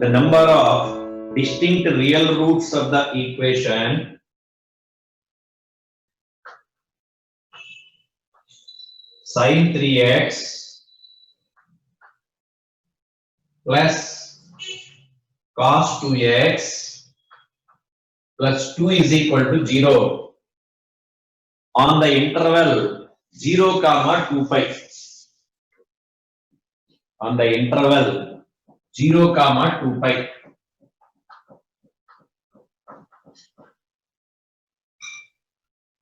the number of distinct real roots of the equation sin 3x plus cos 2x plus 2 is equal to 0 on the interval 0 comma 2 pi. On the interval 0 comma 2 pi.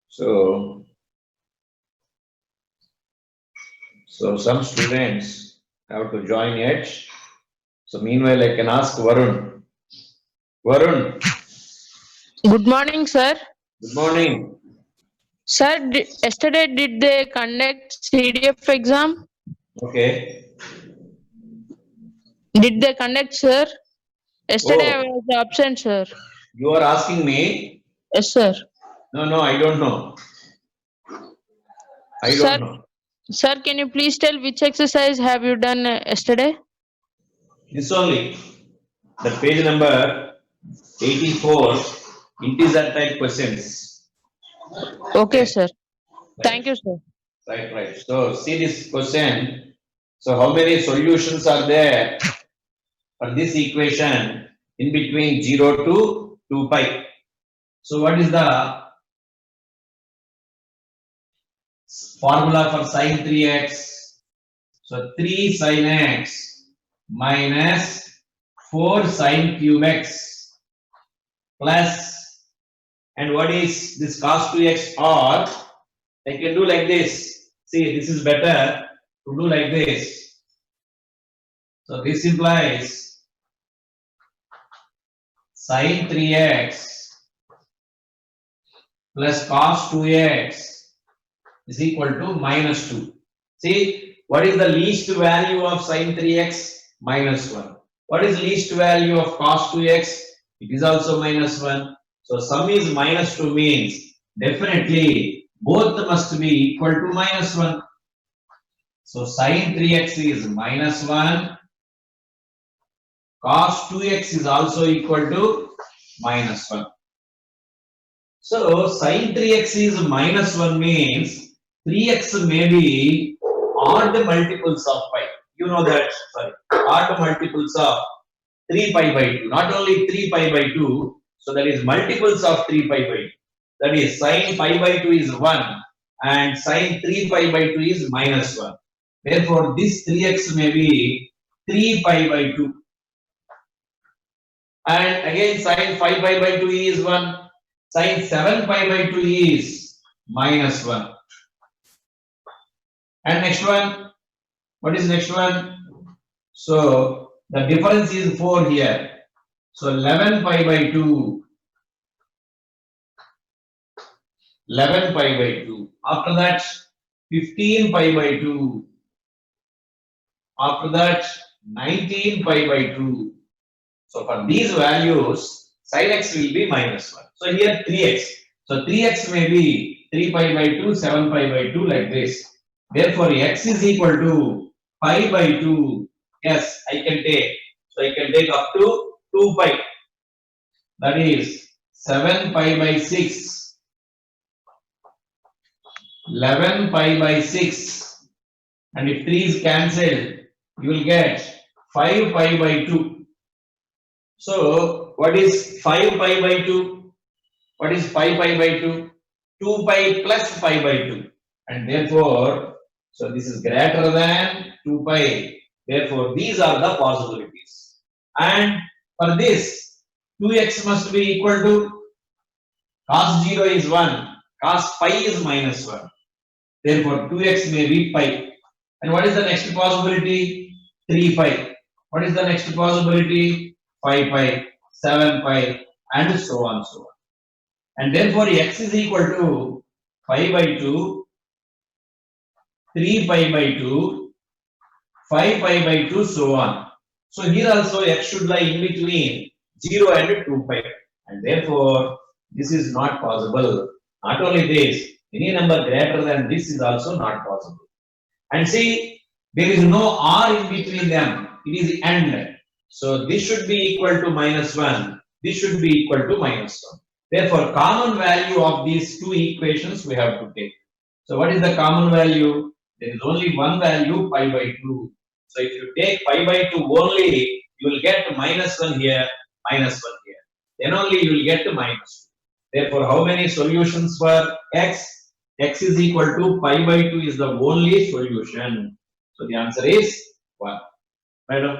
So some students have to join it. So meanwhile, I can ask Varun. Varun, Good morning, sir. good morning. Sir, yesterday did they conduct CDF exam? Okay. Did they conduct, sir? Yesterday I Oh, was absent, sir. you are asking me? Yes, sir. No, I don't know. I Sir, don't know. sir, can you please tell which exercise have you done yesterday? This only. The page number 84, integer type questions. Okay, Okay. sir. Right. Thank you, sir. Right. So see this question. So how many solutions are there for this equation in between 0 to 2 pi? So what is the formula for sin 3x? So 3 sin x minus 4 sin cube x plus, and what is this cos 2x, or I can do like this. See, this is better to do like this. So this implies sin 3x plus cos 2x is equal to minus 2. See, what is the least value of sin 3x? Minus 1. What is least value of cos 2x? It is also minus 1. So sum is minus 2 means definitely both must be equal to minus 1. So sin 3x is minus 1. Cos 2x is also equal to minus 1. So sin 3x is minus 1 means 3x may be odd multiples of pi. You know that, sorry, odd multiples of 3 pi by 2. Not only 3 pi by 2, so that is multiples of 3 pi by 2. That is sin pi by 2 is 1 and sin 3 pi by 2 is minus 1. Therefore, this 3x may be 3 pi by 2. And again sin 5 pi by 2 is 1. Sin 7 pi by 2 is minus 1. And next one, what is next one? So the difference is 4 here. So 11 pi by 2. 11 pi by 2. After that, 15 pi by 2. After that, 19 pi by 2. So for these values, sin x will be minus 1. So here 3x. So 3x may be 3 pi by 2, 7 pi by 2 like this. Therefore, x is equal to pi by 2. Yes, I can take. So I can take up to 2 pi. That is 7 pi by 6. 11 pi by 6. And if 3 is cancelled, you will get 5 pi by 2. So, what is 5 pi by 2? What is 5 pi by 2? 2 pi plus 5 by 2. And therefore, so this is greater than 2 pi. Therefore, these are the possibilities. And for this, 2x must be equal to cos 0 is 1, cos pi is minus 1. Therefore, 2x may be pi. And what is the next possibility? 3 pi. What is the next possibility? 5 pi, 7 pi, and so on, so on. And therefore, x is equal to 5 by 2, 3 pi by 2, 5 pi by 2, so on. So here also x should lie in between 0 and 2 pi. And therefore, this is not possible. Not only this, any number greater than this is also not possible. And see, there is no r in between them. It is and. So this should be equal to minus 1. This should be equal to minus 1. Therefore, common value of these two equations we have to take. So what is the common value? There is only one value, pi by 2. So if you take pi by 2 only, you will get minus 1 here, minus 1 here. Then only you will get to minus 2. Therefore, how many solutions for x? X is equal to pi by 2 is the only solution. So the answer is 1. Madam?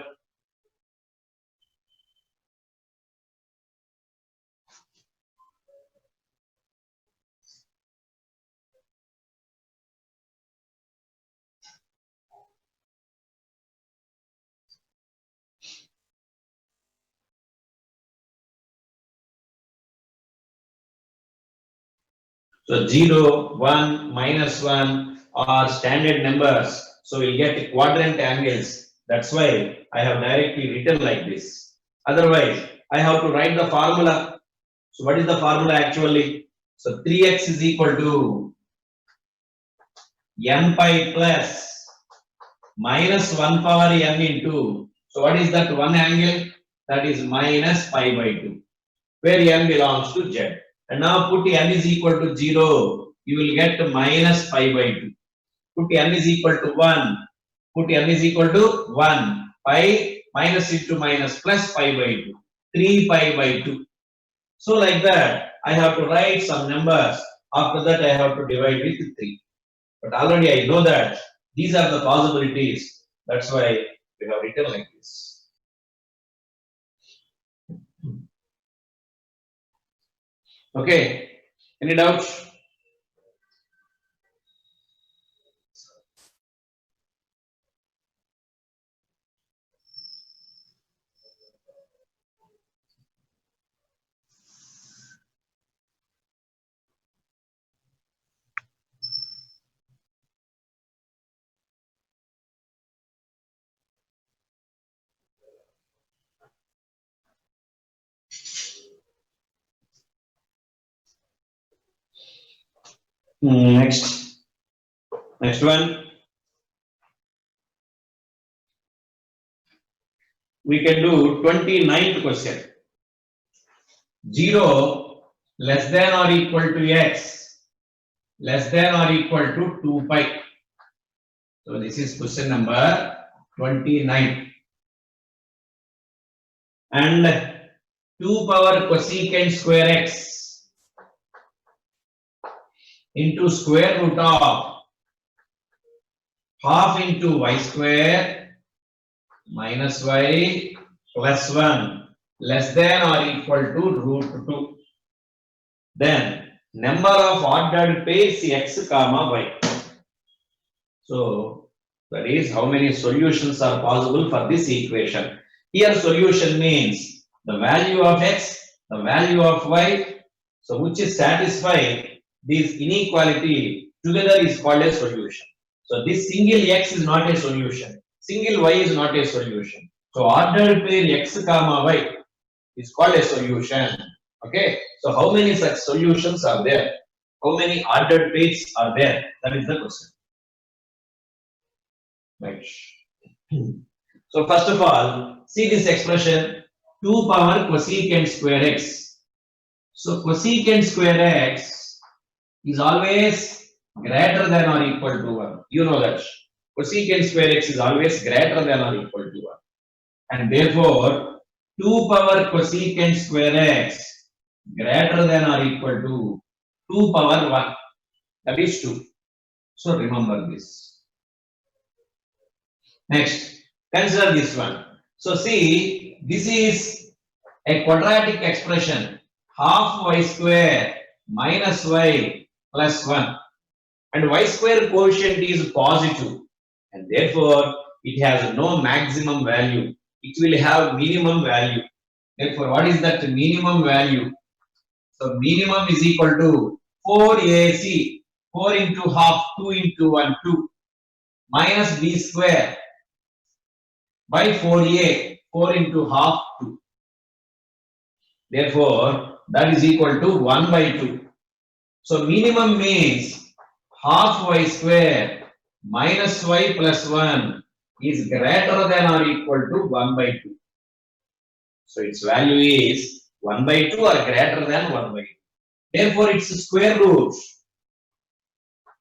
So 0, 1, minus 1 are standard numbers. So we'll get quadrant angles. That's why I have directly written like this. Otherwise, I have to write the formula. So what is the formula actually? So 3x is equal to n pi plus minus 1 power n into. So what is that one angle? That is minus pi by 2, where n belongs to z. And now put n is equal to 0, you will get minus pi by 2. Put n is equal to 1, put n is equal to 1, pi minus into minus plus pi by 2, 3 pi by 2. So like that, I have to write some numbers. After that, I have to divide with 3. But already I know that these are the possibilities. That's why we have written like this. Okay, any doubts? Next one. We can do 29th question. 0 less than or equal to x less than or equal to 2 pi. So this is question number 29. And 2 power cosecant square x into square root of half into y square minus y plus 1 less than or equal to root 2. Then number of ordered pairs x comma y. So that is how many solutions are possible for this equation. Here solution means the value of x, the value of y, so which is satisfy this inequality together is called a solution. So this single x is not a solution, single y is not a solution. So ordered pair x comma y is called a solution. Okay, so how many such solutions are there? How many ordered pairs are there? That is the question. Right. So first of all, see this expression 2 power cosecant square x. So cosecant square x is always greater than or equal to 1. You know that. Cosecant square x is always greater than or equal to 1. And therefore, 2 power cosecant square x greater than or equal to 2 power 1. That is 2. So remember this. Next, consider this one. So see, this is a quadratic expression, half y square minus y plus 1. And y square quotient is positive. And therefore, it has no maximum value. It will have minimum value. Therefore, what is that minimum value? So minimum is equal to 4ac, 4 into half, 2 into 1, 2, minus b square by 4a, 4 into half, 2. Therefore, that is equal to 1 by 2. So minimum means half y square minus y plus 1 is greater than or equal to 1 by 2. So its value is 1 by 2 or greater than 1 by 2. Therefore, its square root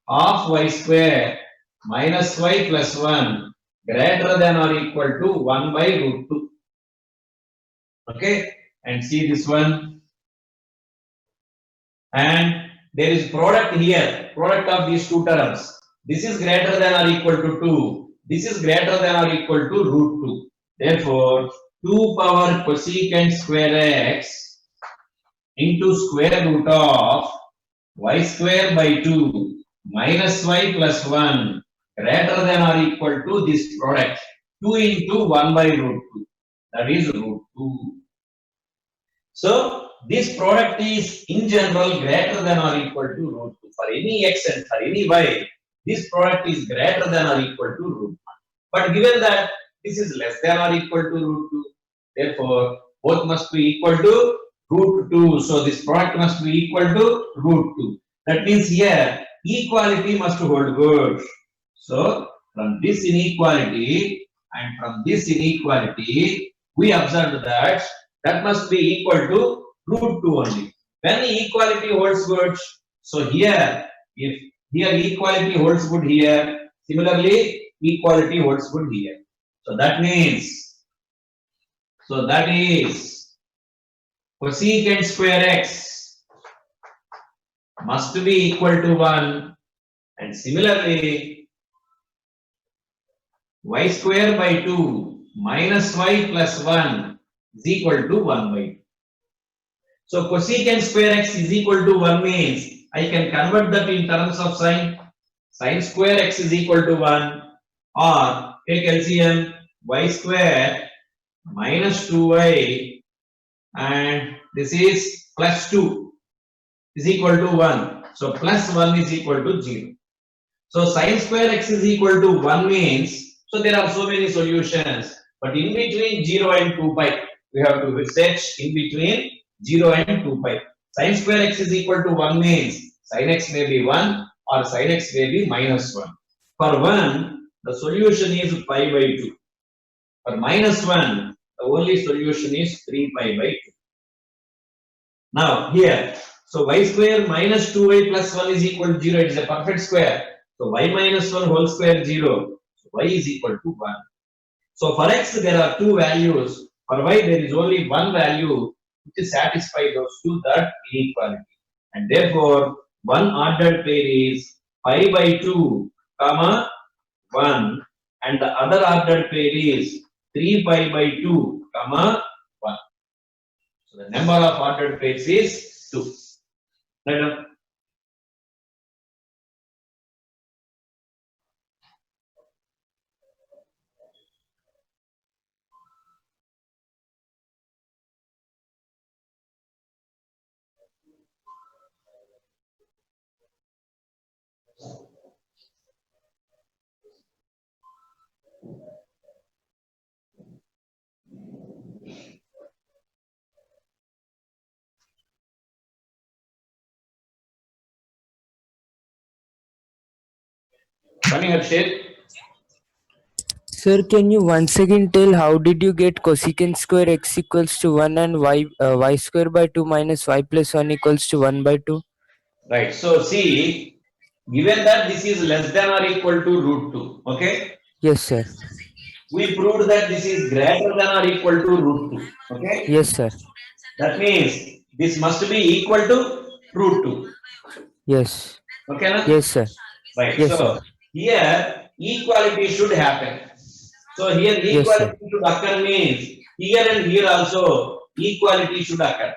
of y square minus y plus 1 greater than or equal to 1 by root 2. Okay, and see this one. And there is product here, product of these two terms. This is greater than or equal to 2. This is greater than or equal to root 2. Therefore, 2 power cosecant square x into square root of y square by 2 minus y plus 1 greater than or equal to this product. 2 into 1 by root 2. That is root 2. So, this product is in general greater than or equal to root 2. For any x and for any y, this product is greater than or equal to root 1. But given that this is less than or equal to root 2, therefore, both must be equal to root 2. So, this product must be equal to root 2. That means here, equality must hold good. So, from this inequality and from this inequality, we observed that that must be equal to root 2 only. When equality holds good, so here, if here equality holds good here, similarly, equality holds good here. So that means, so that is cosecant square x must be equal to 1, and similarly, y square by 2 minus y plus 1 is equal to 1 by 2. So cosecant square x is equal to 1 means I can convert that in terms of sine. Sine square x is equal to 1, or take LCM y square minus 2y and this is plus 2 is equal to 1. So plus 1 is equal to 0. So sine square x is equal to 1 means, so there are so many solutions, but in between 0 and 2 pi, we have to search in between 0 and 2 pi. Sine square x is equal to 1 means sin x may be 1 or sin x may be minus 1. For 1, the solution is pi by 2. For minus 1, the only solution is 3 pi by 2. Now here, so y square minus 2y plus 1 is equal to 0. It is a perfect square. So y minus 1 whole square 0. So y is equal to 1. So for x there are two values. For y there is only one value which satisfies those two, that inequality. And therefore one ordered pair is pi by 2 comma 1, and the other ordered pair is 3 pi by 2 comma 1. So the number of ordered pairs is 2. Right? Running Harshit. Sir, can you once again tell how did you get cosecant square x equals to 1 and y square by 2 minus y plus 1 equals to 1 by 2? Right. So see, given that this is less than or equal to root 2, okay? Yes, sir. We proved that this is greater than or equal to root 2, okay? Yes, sir. That means this must be equal to root 2, Yes. okay? Na? Yes, sir. Right. Yes, So sir. here equality should happen. So here Yes, sir. equality should occur means here and here also equality should occur.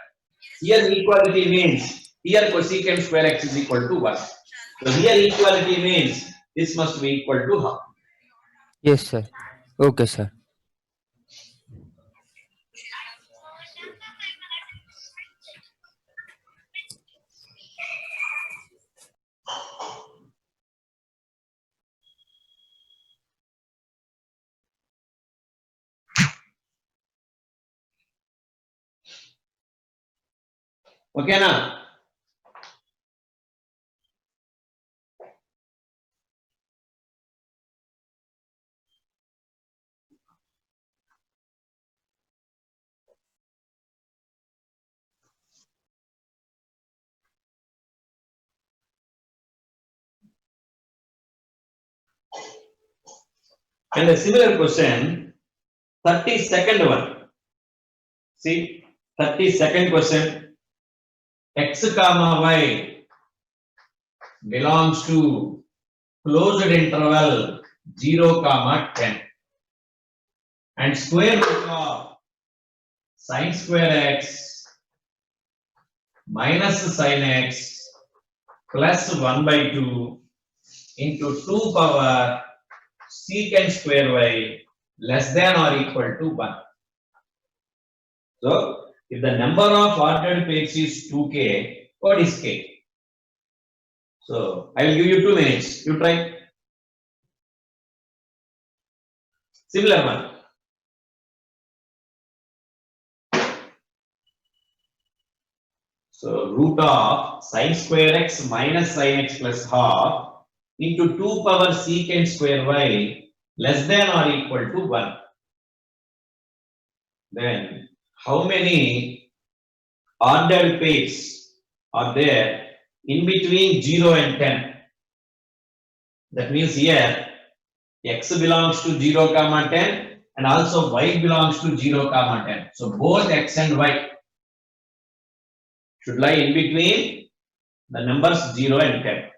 Here equality means here cosecant square x is equal to 1. So here equality means this must be equal to half. Yes, sir. Okay, sir. Okay na? And a similar question, 32nd one. See, 32nd question, x comma y belongs to closed interval 0 comma 10 and square root of sin square x minus sin x plus 1 by 2 into 2 power secant square y less than or equal to 1. So, if the number of ordered pairs is 2k, what is k? So, I will give you 2 minutes. You try. Similar one. So, root of sin square x minus sin x plus half into 2 power secant square y less than or equal to 1. Then, how many ordered pairs are there in between 0 and 10? That means here x belongs to 0 comma 10 and also y belongs to 0 comma 10. So both x and y should lie in between the numbers 0 and 10.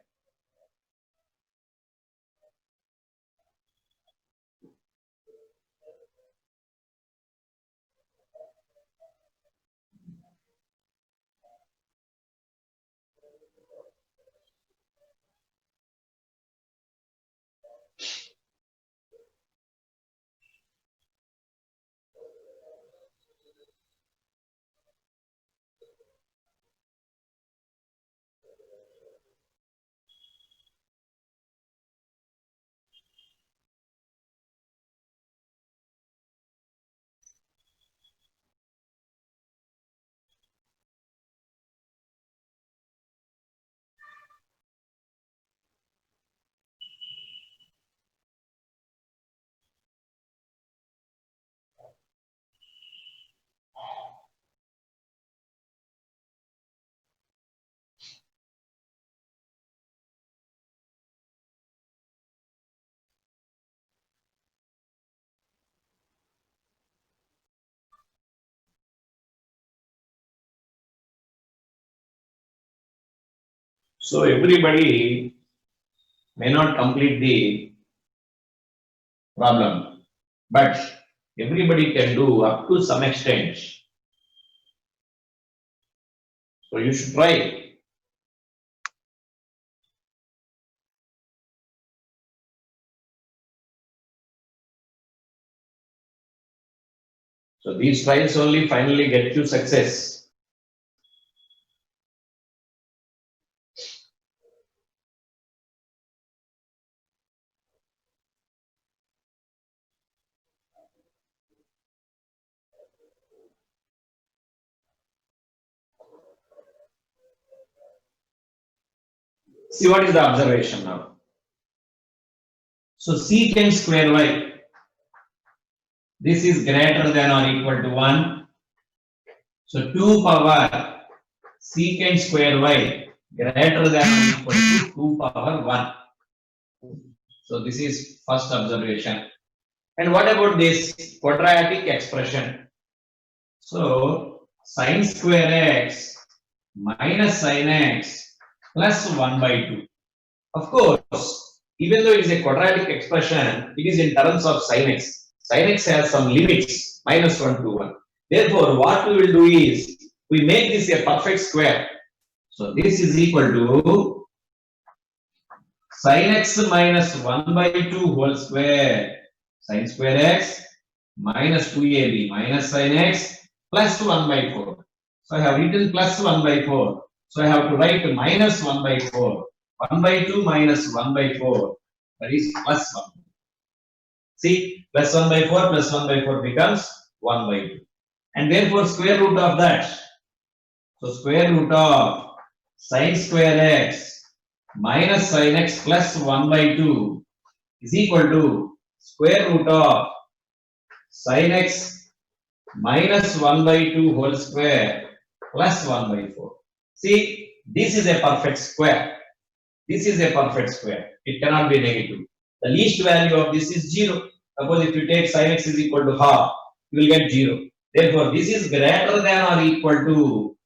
So everybody may not complete the problem, but everybody can do up to some extent. So you should try. So these trials only finally get you success. See what is the observation now. So secant square y, this is greater than or equal to 1. So 2 power secant square y greater than or equal to 2 power 1. So this is first observation. And what about this quadratic expression? So sin square x minus sin x plus 1 by 2. Of course, even though it is a quadratic expression, it is in terms of sin x. Sin x has some limits, minus 1 to 1. Therefore, what we will do is, we make this a perfect square. So this is equal to sin x minus 1 by 2 whole square, sin square x minus 2ab minus sin x plus 1 by 4. So I have written plus 1 by 4. So I have to write minus 1 by 4. 1 by 2 minus 1 by 4, that is plus 1. See, plus 1 by 4 plus 1 by 4 becomes 1 by 2. And therefore square root of that. So square root of sin square x minus sin x plus 1 by 2 is equal to square root of sin x minus 1 by 2 whole square plus 1 by 4. See, this is a perfect square. This is a perfect square. It cannot be negative. The least value of this is 0. Suppose if you take sin x is equal to half, you will get 0. Therefore, this is greater than or equal to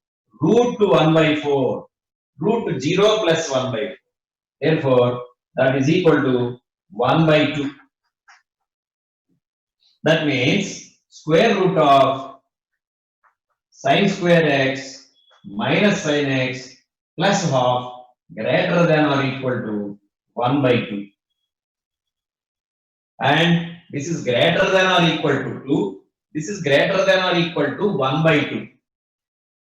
root to 1 by 4, root 0 plus 1 by 4. Therefore, that is equal to 1 by 2. That means square root of sin square x minus sin x plus half greater than or equal to 1 by 2. And this is greater than or equal to 2. This is greater than or equal to 1 by 2.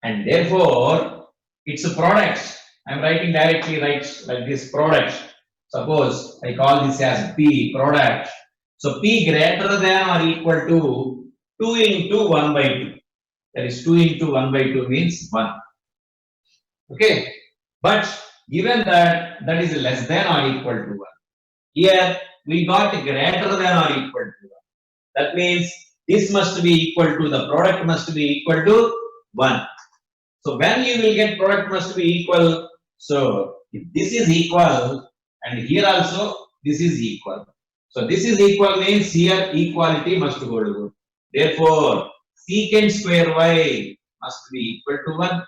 And therefore, it's a product. I'm writing directly like this product. Suppose I call this as P product. So P greater than or equal to 2 into 1 by 2. That is 2 into 1 by 2 means 1. Okay. But given that that is less than or equal to 1. Here we got greater than or equal to 1. That means this must be equal to, the product must be equal to 1. So when you will get product must be equal, so if this is equal and here also this is equal. So this is equal means here equality must hold good. Therefore, secant square y must be equal to 1.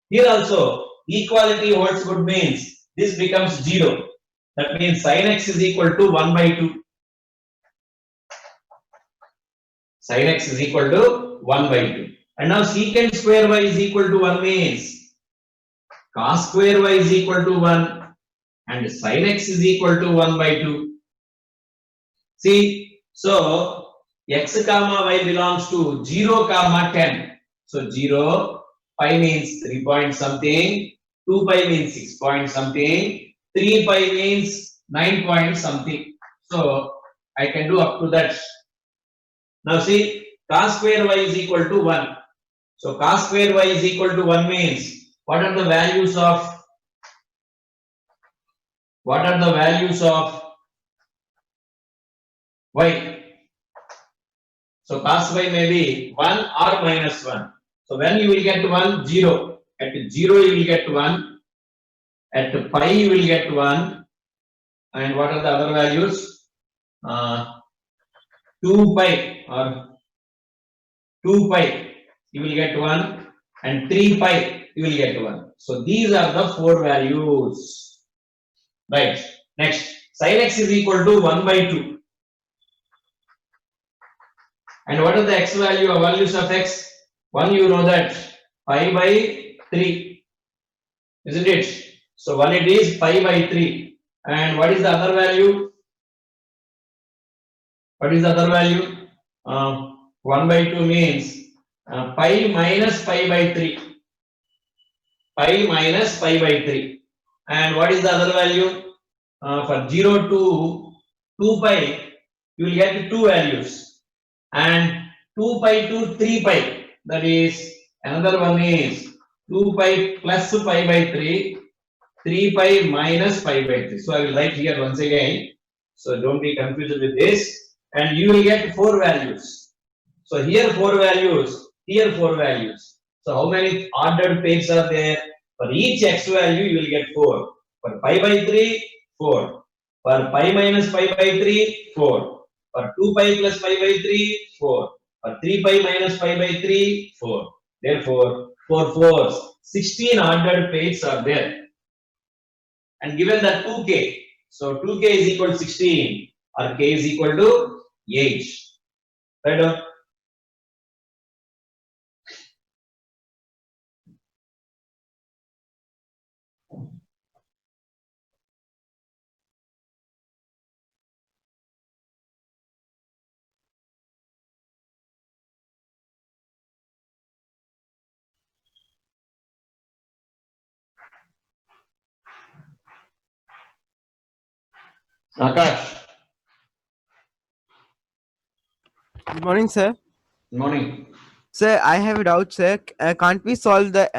Here also equality holds good means this becomes 0. That means sin x is equal to 1 by 2. Sin x is equal to 1 by 2. And now secant square y is equal to 1 means cos square y is equal to 1 and sin x is equal to 1 by 2. See, so x comma y belongs to 0 comma 10. So 0, pi means 3 point something, 2 pi means 6 point something, 3 pi means 9 point something. So I can do up to that. Now see, cos square y is equal to 1. So cos square y is equal to 1 means what are the values of y? So cos y may be 1 or minus 1. So when you will get 1, 0. At 0 you will get 1. At pi you will get 1. And what are the other values? 2 pi or 2 pi you will get 1 and 3 pi you will get 1. So these are the 4 values. Right. Next, sin x is equal to 1 by 2. And what are the x value or values of x? 1 you know that pi by 3. Isn't it? So 1 it is pi by 3. And what is the other value? What is the other value? 1 by 2 means pi minus pi by 3. Pi minus pi by 3. And what is the other value? For 0 to 2 pi, you will get 2 values. And 2 pi to 3 pi, that is, another one is 2 pi plus pi by 3, 3 pi minus pi by 3. So I will write here once again. So don't be confused with this. And you will get 4 values. So here 4 values, here 4 values. So how many ordered pairs are there? For each x value you will get 4. For pi by 3, 4. For pi minus pi by 3, 4. For 2 pi plus pi by 3, 4. For 3 pi minus pi by 3, 4. Therefore, 4 fours, 16 ordered pairs are there. And given that 2k, so 2k is equal to 16 or k is equal to 8. Right on? Akash, Good morning, sir. good morning. Sir, I have a doubt, sir. Can't we solve the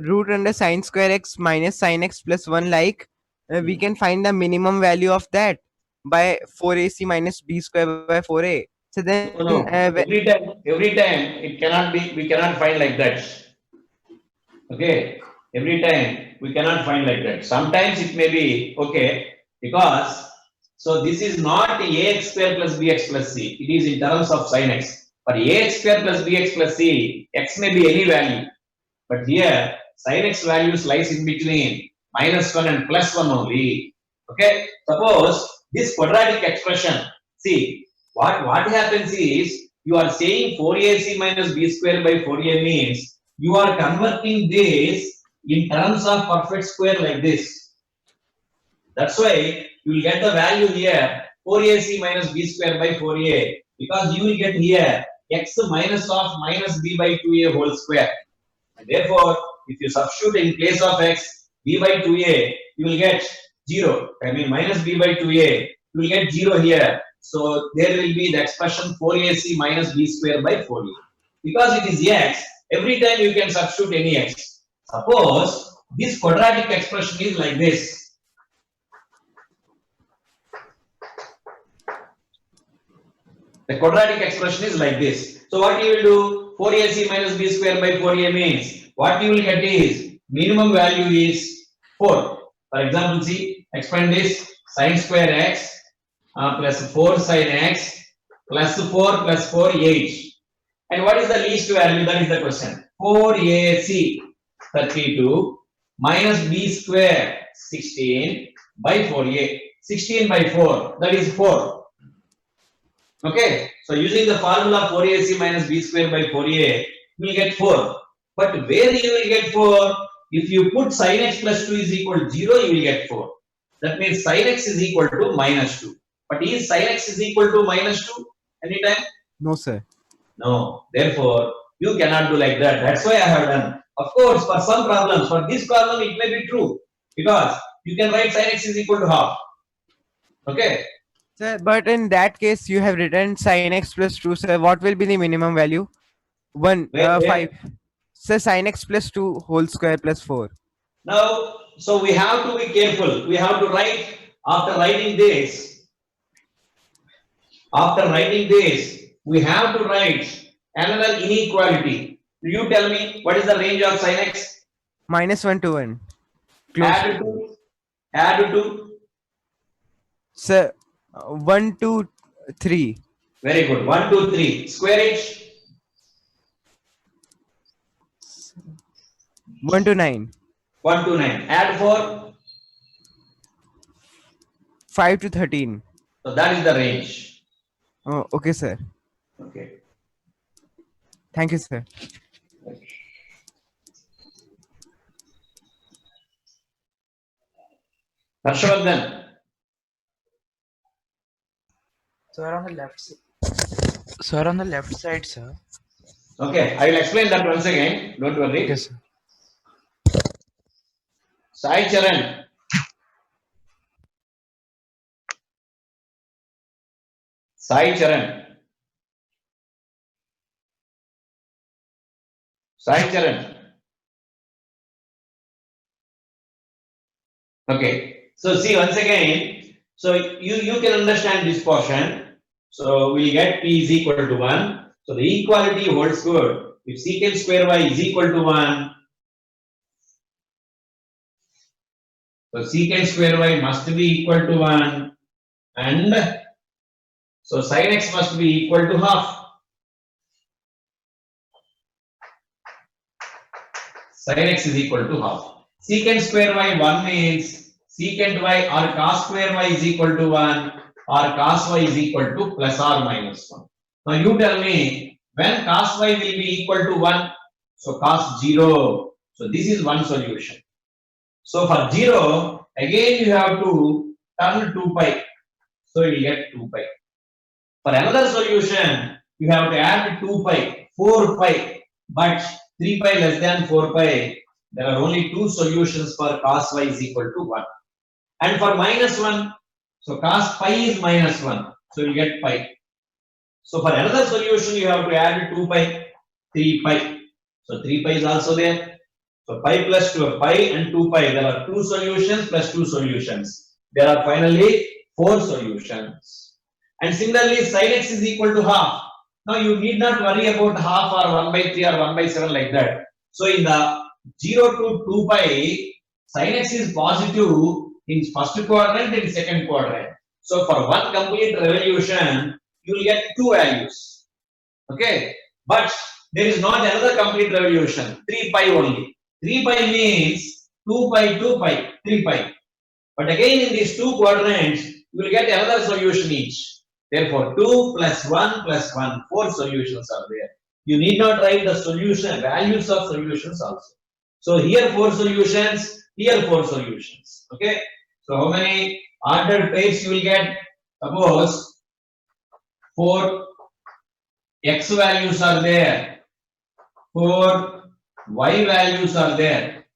root under sine square x minus sine x plus 1 like we can find the minimum value of that by 4ac minus b square by 4a. So then No, every time it cannot be, we cannot find like that. Okay, every time we cannot find like that. Sometimes it may be okay because So this is not ax square plus bx plus c. It is in terms of sin x. For ax square plus bx plus c, x may be any value. But here, sin x values lies in between -1 and +1 only. Okay. Suppose this quadratic expression, see, what happens is, you are saying 4ac minus b square by 4a means, you are converting this in terms of perfect square like this. That's why you will get the value here 4ac minus b square by 4a, because you will get here x minus of minus b by 2a whole square. And therefore, if you substitute in place of x b by 2a, you will get 0. I mean minus b by 2a, you will get 0 here. So there will be the expression 4ac minus b square by 4a. Because it is x, every time you can substitute any x. Suppose this quadratic expression is like this. The quadratic expression is like this. So what you will do? 4ac minus b square by 4a means, what you will get is, minimum value is 4. For example, see, expand this, sin square x plus 4 sin x plus 4 plus 4 8. And what is the least value? That is the question. 4ac 32 minus b square 16 by 4a. 16 by 4, that is 4. Okay, so using the formula 4ac minus b square by 4a, you will get 4. But where you will get 4? If you put sin x plus 2 is equal to 0, you will get 4. That means sin x is equal to minus 2. But is sin x is equal to minus 2 anytime? No, sir. No. Therefore, you cannot do like that. That's why I have done. Of course, for some problems, for this problem, it may be true. Because you can write sin x is equal to half. Okay. Sir, but in that case, you have written sin x plus 2, sir. What will be the minimum value? 1, Where? 5. Sir, sin x plus 2 whole square plus 4. Now, so we have to be careful. We have to write, after writing this, we have to write another inequality. You tell me, what is the range of sin x? -1 to 1. Add to. Sir, 1 to 3. Very good. 1, 2, 3. Square it. 1 to 9. 1 to 9. Add 4. 5 to 13. So that is the range. Oh, okay, sir. Okay. Thank you, sir. Harshvardhan. Sir, on the left side. Sir, on the left side, sir. Okay, I will explain that once again. Don't worry. Yes, sir. Sai Charan. Sai Charan. Sai Charan. Okay. So see once again. So you can understand this portion. So we get p is equal to 1. So the equality holds good. If secant square y is equal to 1, so secant square y must be equal to 1, and so sin x must be equal to half. Sin x is equal to half. Secant square y 1 means secant y or cos square y is equal to 1 or cos y is equal to plus or minus 1. Now you tell me, when cos y will be equal to 1, so cos 0. So this is one solution. So for 0, again you have to turn 2 pi. So you will get 2 pi. For another solution, you have to add 2 pi, 4 pi, but 3 pi less than 4 pi. There are only 2 solutions for cos y is equal to 1. And for minus 1, so cos pi is minus 1. So you get pi. So for another solution, you have to add 2 pi, 3 pi. So 3 pi is also there. So pi plus 2 pi and 2 pi. There are 2 solutions plus 2 solutions. There are finally 4 solutions. And similarly, sin x is equal to half. Now you need not worry about half or 1 by 3 or 1 by 7 like that. So in the 0 to 2 pi, sin x is positive in first quadrant and second quadrant. So for one complete revolution, you will get two values. Okay, but there is not another complete revolution, 3 pi only. 3 pi means 2 pi, 2 pi, 3 pi. But again in these two quadrants, you will get another solution each. Therefore, 2 plus 1 plus 1, 4 solutions are there. You need not write the solution, values of solutions also. So here 4 solutions, here 4 solutions. Okay. So how many ordered pairs you will get? Suppose 4 x values are there, 4 y values are there.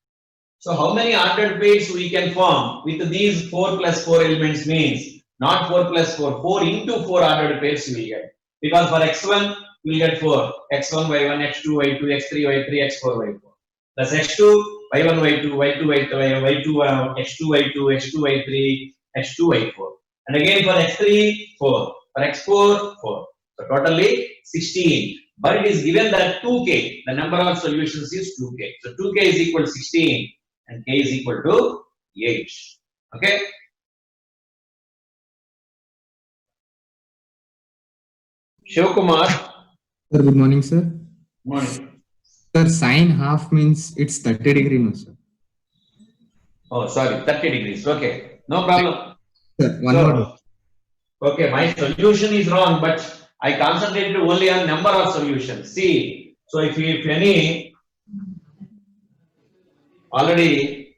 So how many ordered pairs we can form with these 4 plus 4 elements means not 4 plus 4, 4 into 4 ordered pairs we will get. Because for x1 we will get 4, x1, y1, x2, y2, x3, y3, x4, y4. Plus x2, y1, y2, y2, y3, y2, x2, y2, x2, y3, x2, y4. And again for x3, 4, for x4, 4. So totally 16. But it is given that 2k, the number of solutions is 2k. So 2k is equal to 16 and k is equal to 8. Okay. Shivkumar. Sir, good morning, sir. Morning. Sir, sine half means it's 30 degree, no, sir. Oh, sorry, 30 degrees. Okay, no problem. Sir, one So, more. okay, my solution is wrong, but I concentrated only on number of solutions. See, so if any already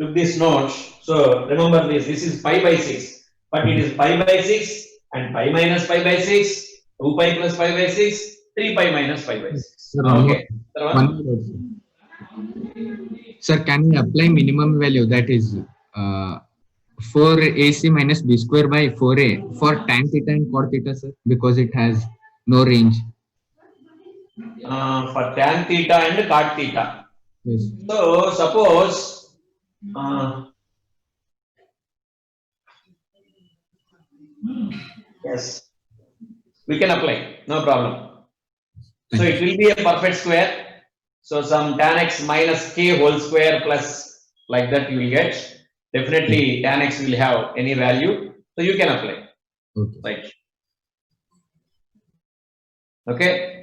took this note, so remember this is pi by 6, but it is pi by 6 and pi minus pi by 6, 2 pi plus pi by 6, 3 pi minus pi by 6. Sir, one more. Okay. One more also. Sir, can we apply minimum value, that is 4ac minus b square by 4a for tan theta and cot theta, sir, because it has no range. For tan theta and cot theta. Yes. So suppose yes, we can apply, no problem. So it will be a perfect square. So some tan x minus k whole square plus like that you will get. Definitely tan x will have any value. So you can apply. Okay. Right. Okay.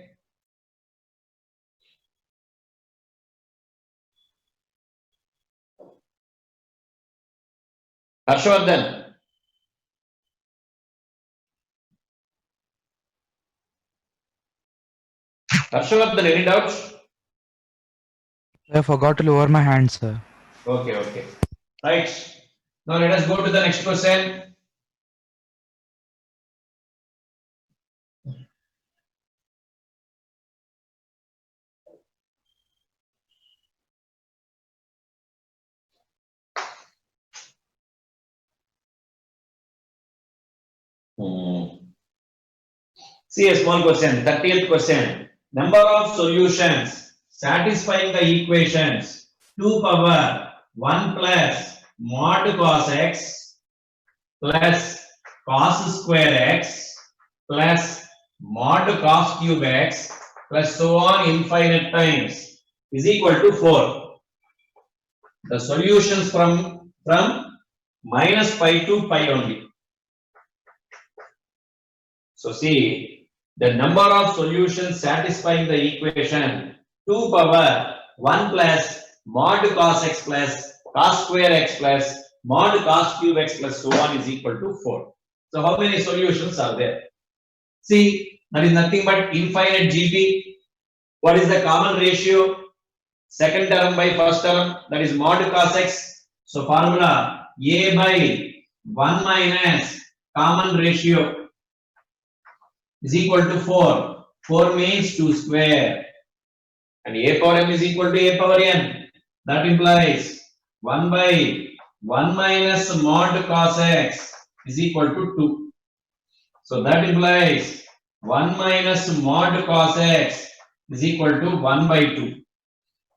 Harshvardhan. Harshvardhan, any doubts? I forgot to lower my hand, sir. Okay, okay. Right. Now let us go to the next question. See a small question, 30th question. Number of solutions satisfying the equations 2 power 1 plus mod cos x plus cos square x plus mod cos cube x plus so on infinite times is equal to 4. The solutions from minus pi to pi only. So see, the number of solutions satisfying the equation 2 power 1 plus mod cos x plus cos square x plus mod cos cube x plus so on is equal to 4. So how many solutions are there? See, that is nothing but infinite GP. What is the common ratio? Second term by first term, that is mod cos x. So formula a by 1 minus common ratio is equal to 4. 4 means 2 square. And a power m is equal to a power n. That implies 1 by 1 minus mod cos x is equal to 2. So that implies 1 minus mod cos x is equal to 1 by 2.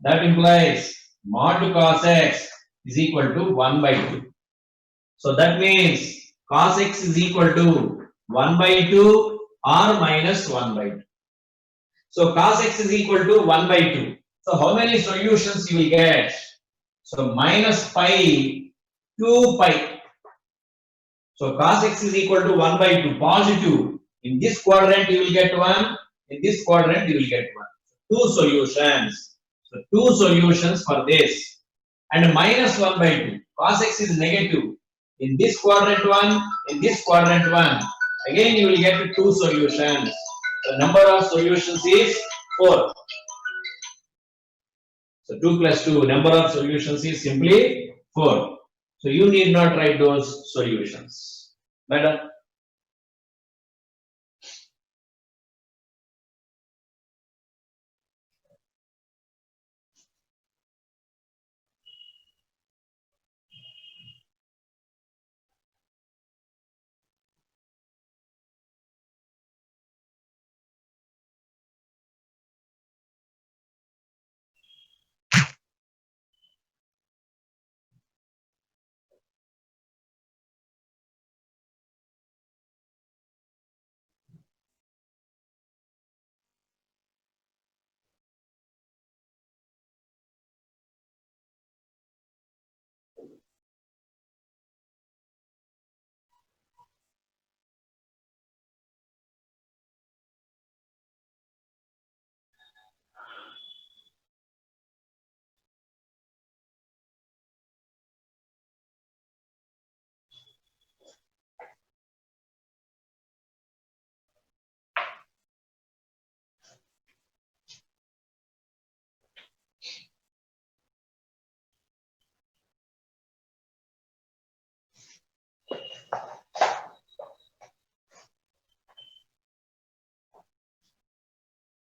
That implies mod cos x is equal to 1 by 2. So that means cos x is equal to 1 by 2 or minus 1 by 2. So cos x is equal to 1 by 2. So how many solutions you will get? So minus pi, 2 pi. So cos x is equal to 1 by 2, positive. In this quadrant you will get 1, in this quadrant you will get 1. Two solutions. So two solutions for this. And minus 1 by 2. Cos x is negative. In this quadrant 1, in this quadrant 1. Again you will get two solutions. The number of solutions is 4. So 2 plus 2, number of solutions is simply 4. So you need not write those solutions. Better?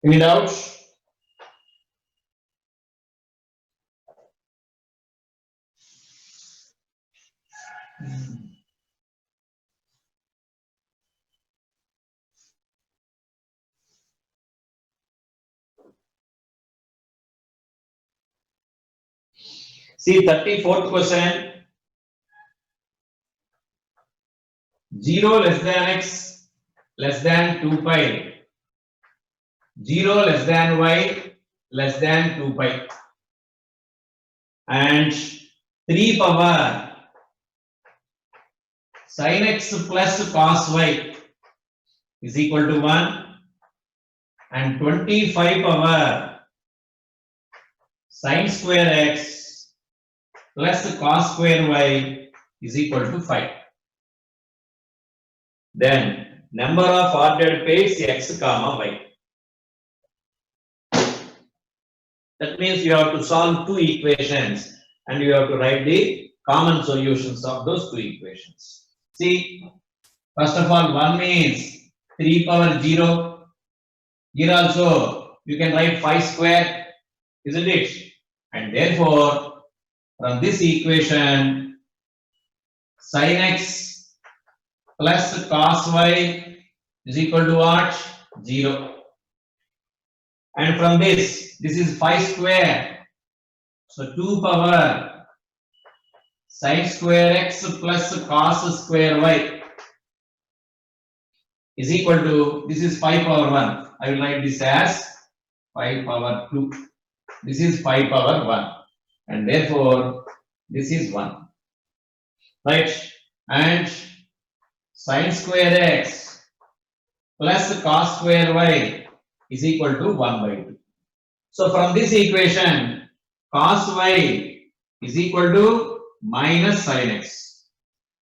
Any doubts? See 34th question. 0 less than x less than 2 pi. 0 less than y less than 2 pi. And 3 power sin x plus cos y is equal to 1. And 25 power sin square x plus cos square y is equal to 5. Then number of ordered pairs x comma y. That means you have to solve two equations and you have to write the common solutions of those two equations. See, first of all, 1 means 3 power 0. Here also you can write 5 square, isn't it? And therefore, from this equation, sin x plus cos y is equal to what? 0. And from this is 5 square. So 2 power sin square x plus cos square y is equal to, this is 5 power 1. I will write this as 5 power 2. This is 5 power 1. And therefore, this is 1. Right? And sin square x plus cos square y is equal to 1 by 2. So from this equation, cos y is equal to minus sin x.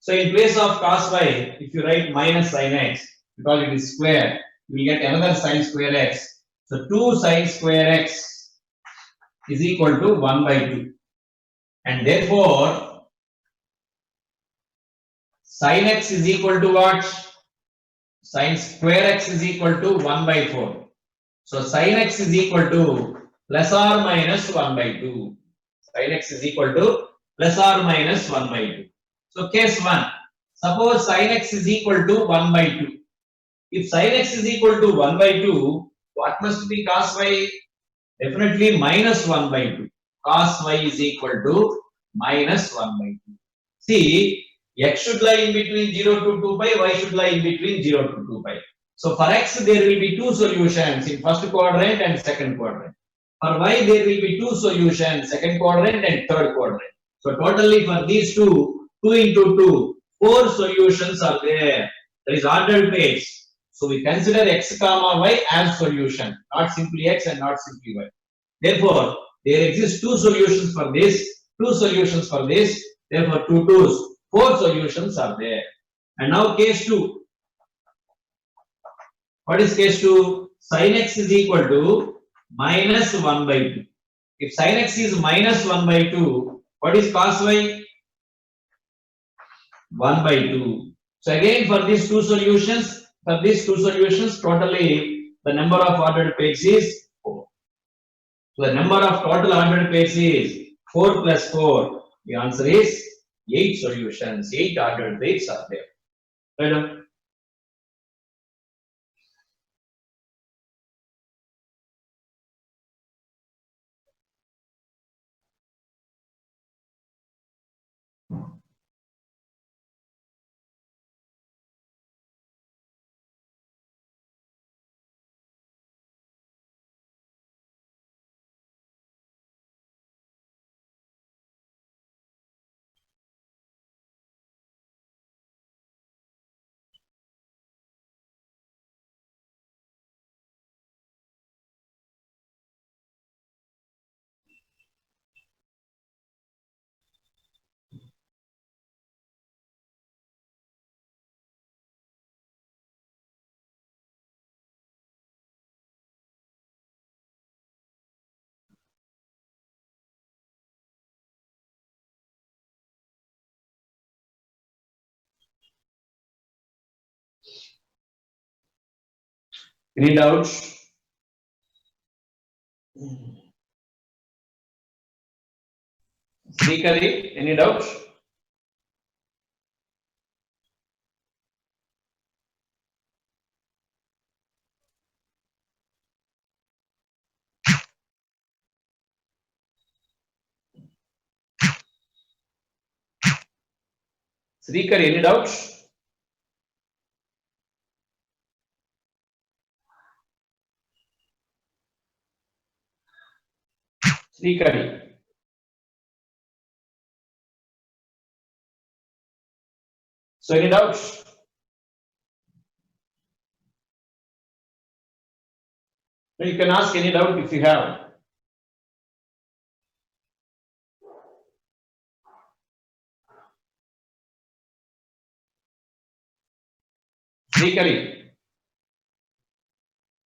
So in place of cos y, if you write minus sin x, because it is square, you will get another sin square x. So 2 sin square x is equal to 1 by 2. And therefore, sin x is equal to what? Sin square x is equal to 1 by 4. So sin x is equal to plus or minus 1 by 2. Sin x is equal to plus or minus 1 by 2. So case 1. Suppose sin x is equal to 1 by 2. If sin x is equal to 1 by 2, what must be cos y? Definitely minus 1 by 2. Cos y is equal to minus 1 by 2. See, x should lie in between 0 to 2 pi, y should lie in between 0 to 2 pi. So for x there will be two solutions in first quadrant and second quadrant. For y there will be two solutions, second quadrant and third quadrant. So totally for these two, 2 into 2, 4 solutions are there. There is ordered page. So we consider x comma y as solution, not simply x and not simply y. Therefore, there exist two solutions for this, two solutions for this. Therefore, 2 2's, 4 solutions are there. And now case 2. What is case 2? Sin x is equal to minus 1 by 2. If sin x is minus 1 by 2, what is cos y? 1 by 2. So again for these two solutions, totally the number of ordered pages is 4. So the number of total ordered pages is 4 plus 4. The answer is 8 solutions, 8 ordered pages are there. Right? Any doubts? Srikari, any doubts? Srikari, any doubts? Srikari. So any doubts? You can ask any doubt if you have. Srikari.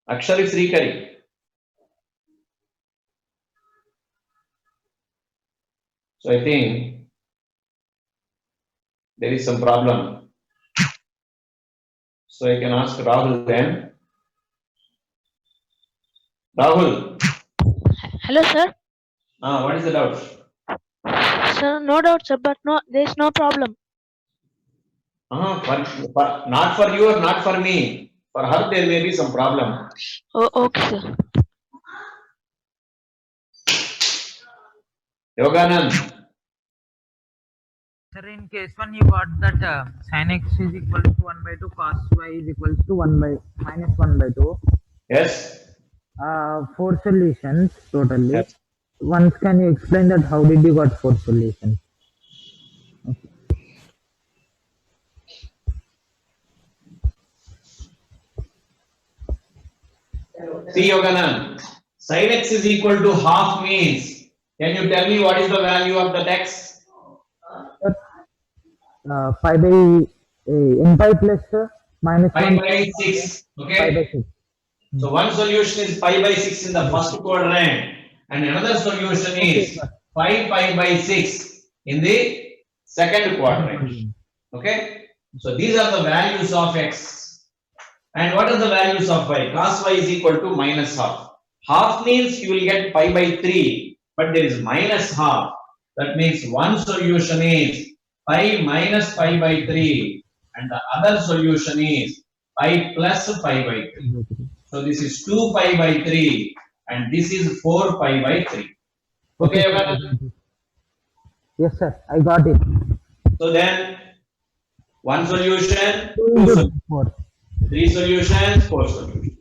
Akshari Srikari. So I think there is some problem. So I can ask Rahul then. Rahul, Hello, sir. what is the doubt? Sir, no doubt, sir, but no, there is no problem. Not for you or not for me. For her, there may be some problem. Oh, okay, sir. Yoganand, Sir, in case 1 you got that sin x is equal to 1 by 2, cos y is equal to 1 by minus 1 by 2. yes? 4 solutions totally. Yes. Once can you explain that how did you got 4 solutions? See Yoganand, sin x is equal to half means, can you tell me what is the value of the x? Pi by n pi plus minus Pi 1 by 6, pi okay? by 6. So one solution is pi by 6 in the first quadrant and another solution is sir. pi by 6 in the second quadrant. Okay? So these are the values of x. And what are the values of y? Cos y is equal to minus half. Half means you will get pi by 3, but there is minus half. That means one solution is pi minus pi by 3 and the other solution is pi plus pi by 3. So this is 2 pi by 3 and this is 4 pi by 3. Okay, Yoganand? Yes, sir. I got it. So then one solution, 2 two into solutions, 4. 3 solutions, 4 solutions.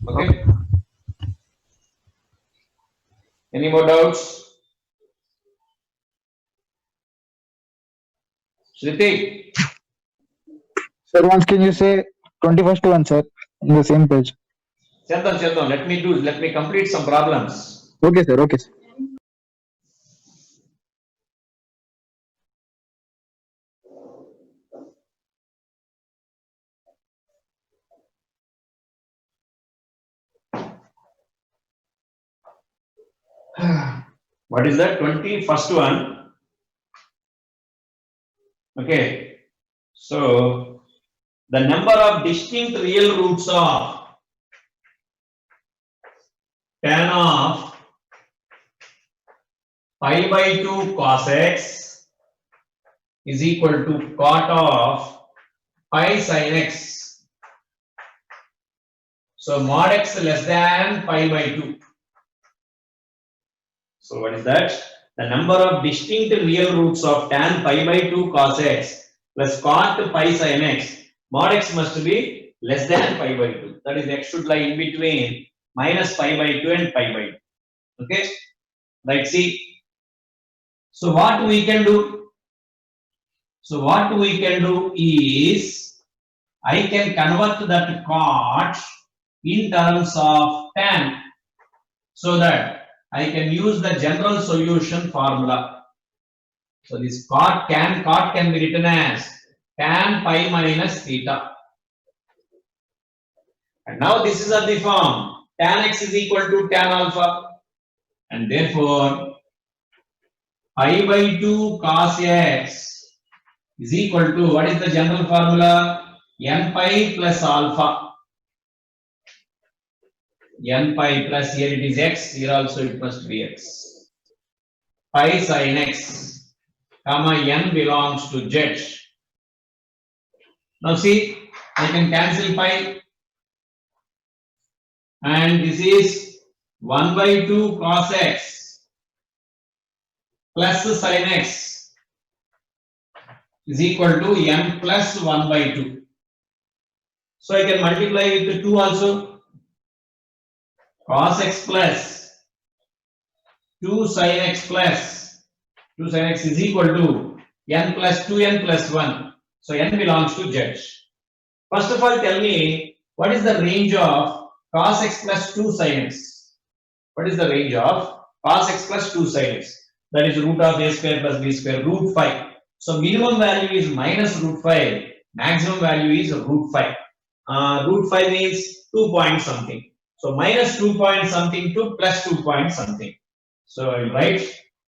Okay? Any more doubts? Shritik, Sir, once can you say 21st one, sir, in the same page? Chetan, let me complete some problems. Okay, sir. Okay, sir. What is that? 21st one. Okay. So the number of distinct real roots of tan of pi by 2 cos x is equal to cot of pi sin x. So mod x less than pi by 2. So what is that? The number of distinct real roots of tan pi by 2 cos x plus cot pi sin x, mod x must be less than pi by 2. That is, x should lie in between minus pi by 2 and pi by 2. Okay? Right, see. So what we can do? So what we can do is, I can convert that cot in terms of tan, so that I can use the general solution formula. So this cot can be written as tan pi minus theta. And now this is of the form tan x is equal to tan alpha, and therefore pi by 2 cos x is equal to, what is the general formula? N pi plus alpha. N pi plus, here it is x, here also it must be x. Pi sin x, comma n belongs to z. Now see, I can cancel pi, and this is 1 by 2 cos x plus sin x is equal to n plus 1 by 2. So I can multiply with 2 also. Cos x plus 2 sin x plus 2 sin x is equal to n plus 2n plus 1. So n belongs to z. First of all, tell me, what is the range of cos x plus 2 sin x? What is the range of cos x plus 2 sin x? That is root of a square plus b square, root 5. So minimum value is minus root 5, maximum value is root 5. Root 5 means 2 point something. So minus 2 point something to plus 2 point something. So I will write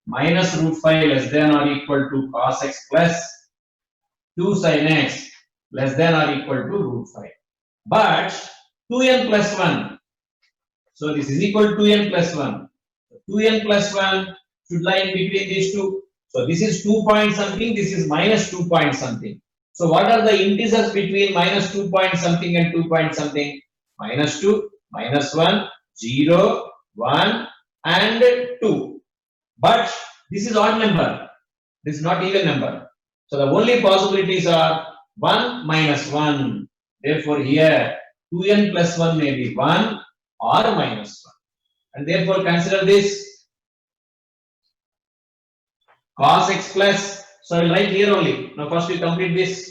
minus root 5 less than or equal to cos x plus 2 sin x less than or equal to root 5. But 2n plus 1. So this is equal to 2n plus 1. 2n plus 1 should lie in between these two. So this is 2 point something, this is minus 2 point something. So what are the integers between minus 2 point something and 2 point something? Minus 2, minus 1, 0, 1 and 2. But this is odd number. This is not even number. So the only possibilities are 1 minus 1. Therefore here 2n plus 1 may be 1 or minus 1. And therefore consider this cos x plus, so I will write here only. Now first we complete this.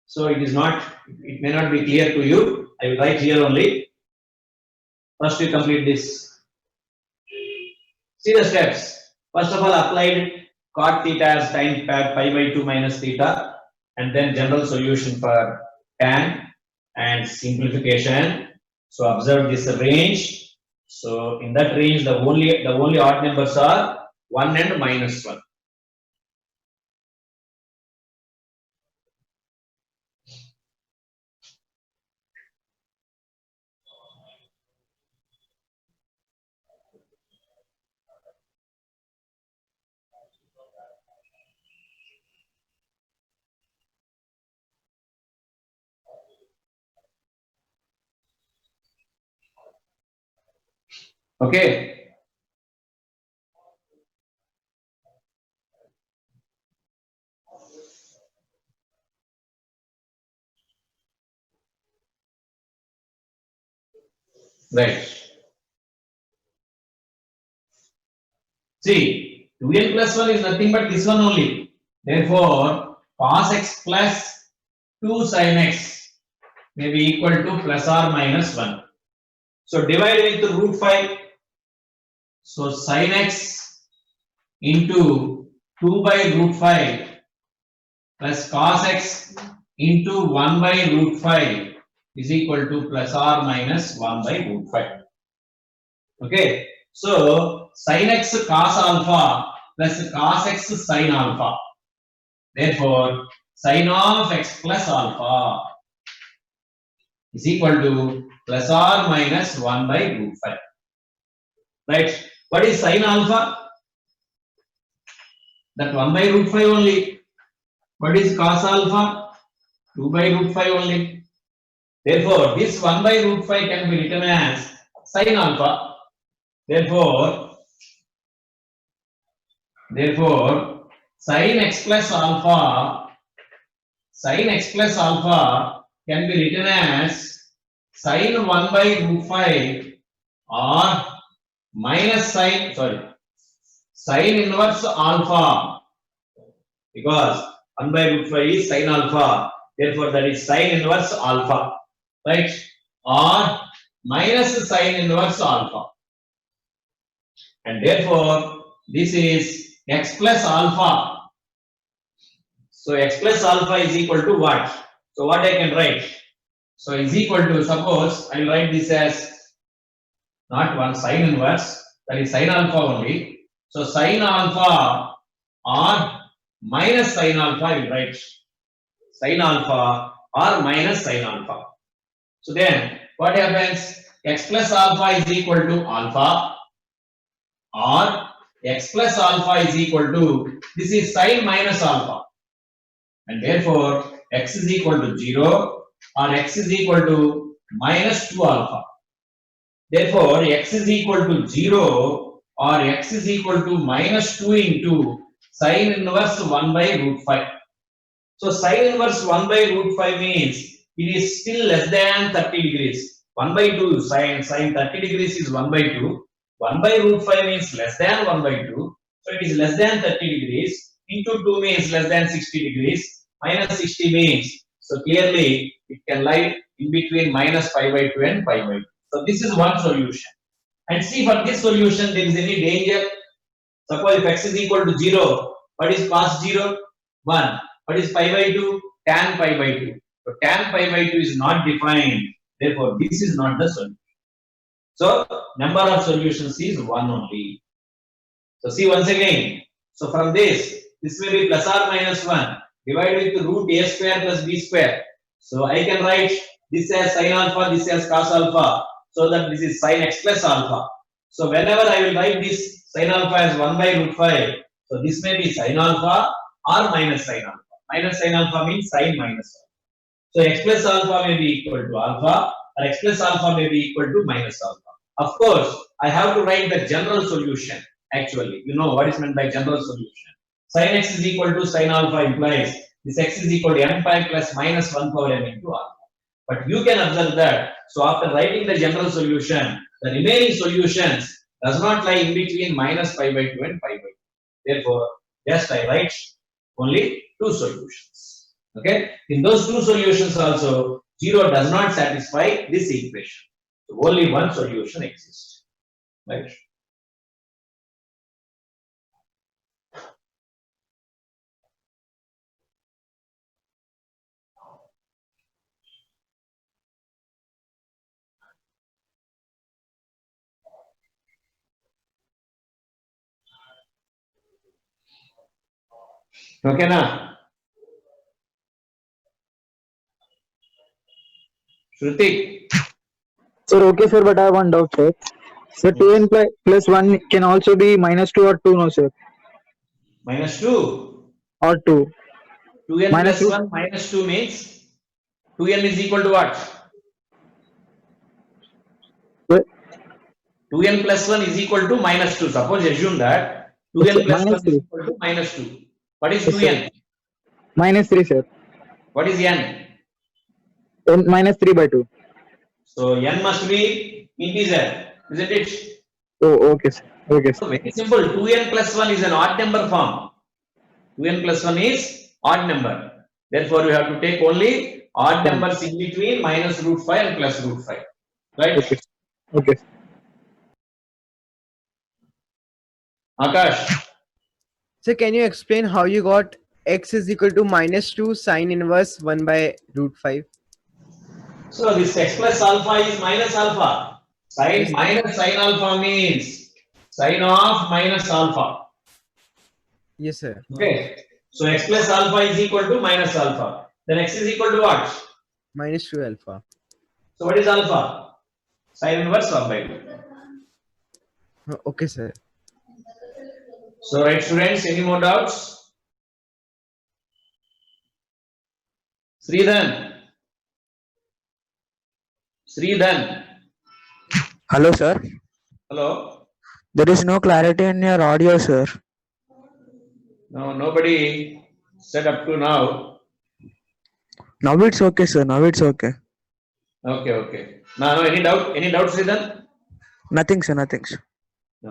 So it may not be clear to you. I will write here only. First we complete this. See the steps. First of all, applied cot theta as sin pi by 2 minus theta, and then general solution for tan and simplification. So observe this range. So in that range, the only odd numbers are 1 and minus 1. Okay. Right. See, 2n plus 1 is nothing but this one only. Therefore, cos x plus 2 sin x may be equal to plus or minus 1. So divide with root 5. So sin x into 2 by root 5 plus cos x into 1 by root 5 is equal to plus or minus 1 by root 5. Okay. So sin x cos alpha plus cos x sin alpha. Therefore, sin of x plus alpha is equal to plus or minus 1 by root 5. Right? What is sin alpha? That 1 by root 5 only. What is cos alpha? 2 by root 5 only. Therefore, this 1 by root 5 can be written as sin alpha. Therefore, sin x plus alpha can be written as sin 1 by root 5 or minus sin inverse alpha, because 1 by root 5 is sin alpha, therefore that is sin inverse alpha, right? Or minus sin inverse alpha, and therefore this is x plus alpha. So x plus alpha is equal to what? So what I can write? So is equal to, suppose I will write this as not 1 sin inverse, that is sin alpha only. So sin alpha or minus sin alpha, I will write sin alpha or minus sin alpha. So then what happens? X plus alpha is equal to alpha, or x plus alpha is equal to, this is sin minus alpha, and therefore x is equal to 0 or x is equal to minus 2 alpha. Therefore, x is equal to 0 or x is equal to minus 2 into sin inverse 1 by root 5. So sin inverse 1 by root 5 means it is still less than 30 degrees. 1 by 2 sin 30 degrees is 1 by 2. 1 by root 5 means less than 1 by 2. So it is less than 30 degrees. Into 2 means less than 60 degrees. Minus 60 means, so clearly it can lie in between minus pi by 2 and pi by 2. So this is one solution. And see, for this solution there is any danger. Suppose if x is equal to 0, what is cos 0? 1. What is pi by 2? Tan pi by 2. So tan pi by 2 is not defined. Therefore, this is not the solution. So number of solutions is 1 only. So see once again. So from this may be plus or minus 1. Divide with root a square plus b square. So I can write this as sin alpha, this as cos alpha. So that this is sin x plus alpha. So whenever I will write this sin alpha as 1 by root 5, so this may be sin alpha or minus sin alpha. Minus sin alpha means sin minus alpha. So x plus alpha may be equal to alpha, or x plus alpha may be equal to minus alpha. Of course, I have to write the general solution. Actually, you know what is meant by general solution. Sin x is equal to sin alpha implies this x is equal to n pi plus minus 1 power n into alpha. But you can observe that, so after writing the general solution, the remaining solutions does not lie in between minus pi by 2 and pi by 2. Therefore, just I write only 2 solutions. Okay? In those 2 solutions also, 0 does not satisfy this equation. So only one solution exists. Right? Okay na? Shruti? Sir, okay, sir, but I have one doubt, sir. So 2n plus 1 can also be minus 2 or 2, no, sir? Minus 2. Or 2. 2n Minus plus 2. 1 minus 2 means 2n is equal to what? What? 2n plus 1 is equal to minus 2. Suppose assume that 2n plus 1 Minus is 3. equal to minus 2. What is Yes, 2n? Minus 3, sir. What is n? N minus 3 by 2. So n must be integer, isn't it? Oh, okay, sir. Okay, sir. So very simple. 2n plus 1 is an odd number form. 2n plus 1 is odd number. Therefore, you have to take only odd numbers in between minus root 5 and plus root 5. Right? Okay. Okay. Akash. So can you explain how you got x is equal to minus 2 sine inverse 1 by root 5? So this x plus alpha is minus alpha. Sine Yes. minus sine alpha means sine of minus alpha. Yes, sir. Okay. So x plus alpha is equal to minus alpha. Then x is equal to what? Minus 2 alpha. So what is alpha? Sine inverse 1 by 2. Okay, sir. So right students, any more doubts? Sridhan. Sridhan. Hello, sir. Hello. There is no clarity in your audio, sir. No, nobody said up to now. Now it's okay, sir. Now it's okay. Okay, okay. No, any doubt? Any doubts, Sridhan? Nothing, sir. Nothing, sir.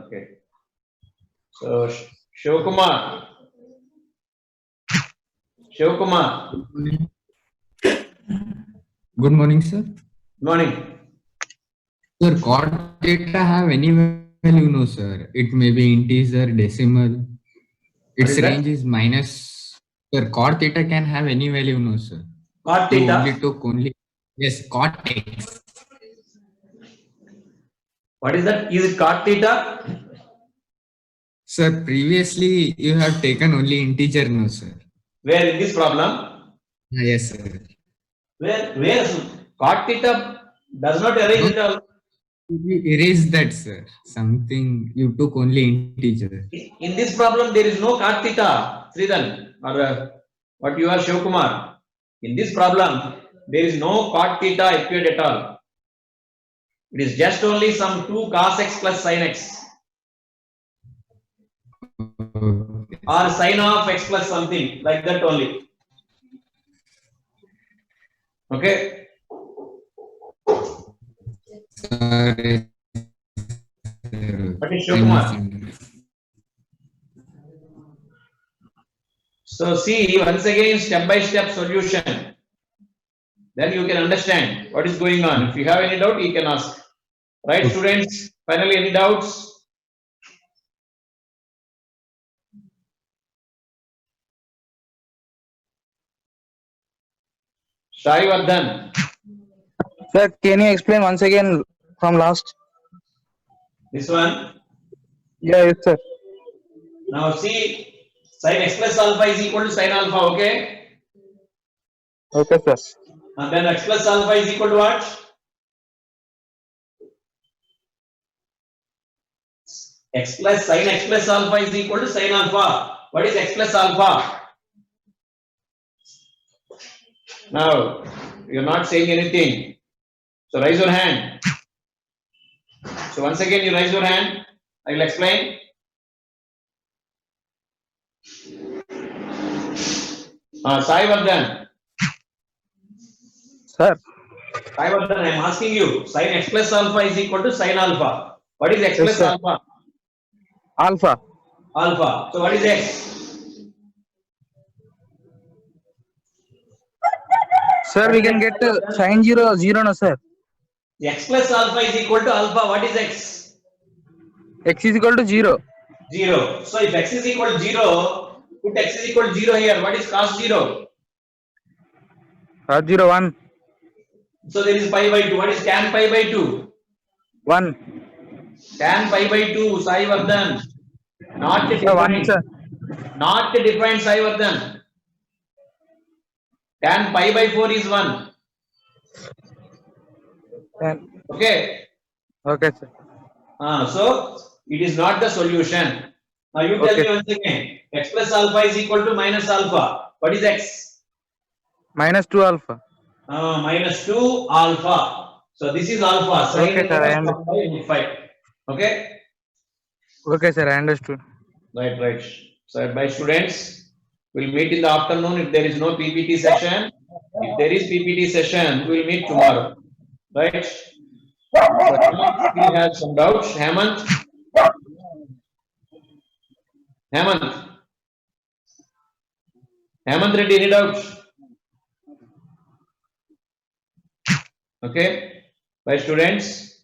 Okay. So Shivkumar. Shivkumar. Good morning, sir. Morning. Sir, chord theta have any value? No, sir. It may be integer, decimal. Its is that? range is minus. Sir, chord theta can have any value? No, sir. Cot You theta. only took only. Yes, cot x. What is that? Is it cot theta? Sir, previously you have taken only integer, no, sir. Where in this problem? Yes, sir. Where cot theta does not erase it all. We erase that, sir. Something you took only integer. In this problem, there is no cot theta, Sridhan, or what you are, Shivkumar. In this problem, there is no cot theta appeared at all. It is just only some 2 cos x plus sin x or sin of x plus something like that only. Okay. Sorry. What is Shivkumar? So see once again step by step solution. Then you can understand what is going on. If you have any doubt, you can ask. Right, students? Finally, any doubts? Shai Vardhan. Sir, can you explain once again from last? This one. Yeah, yes, sir. Now see, sin x plus alpha is equal to sin alpha, okay? Okay, sir. And then x plus alpha is equal to what? X plus sin x plus alpha is equal to sin alpha. What is x plus alpha? Now, you are not saying anything. So raise your hand. So once again, you raise your hand. I will explain. Sai Vardhan. Sir, Sai Vardhan, I am asking you. Sin x plus alpha is equal to sin alpha. What is x Yes, plus sir. alpha? alpha. Alpha. So what is x? Sir, we can get sin 0, 0, no, sir. X plus alpha is equal to alpha. What is x? X is equal to 0. 0. So if x is equal to 0, put x is equal to 0 here. What is cos 0? 0, 1. So there is pi by 2. What is tan pi by 2? 1. Tan pi by 2, Sai Vardhan. Not Sir, 1, defined. sir. Not defined, Sai Vardhan. Tan pi by 4 is 1. Okay. Okay, sir. So it is not the solution. Now you tell Okay. me once again. X plus alpha is equal to minus alpha. What is x? Minus 2 alpha. Minus 2 alpha. So this is alpha. Sin Okay, sir, I inverse 1 by root 5. Okay. Okay, sir, I understood. Right, right. So, by students, we'll meet in the afternoon if there is no PPT session. If there is PPT session, we'll meet tomorrow. Right? So, Hemant, we have some doubts. Hemant? Hemant? Hemant Reddy, any doubt? Okay, bye students.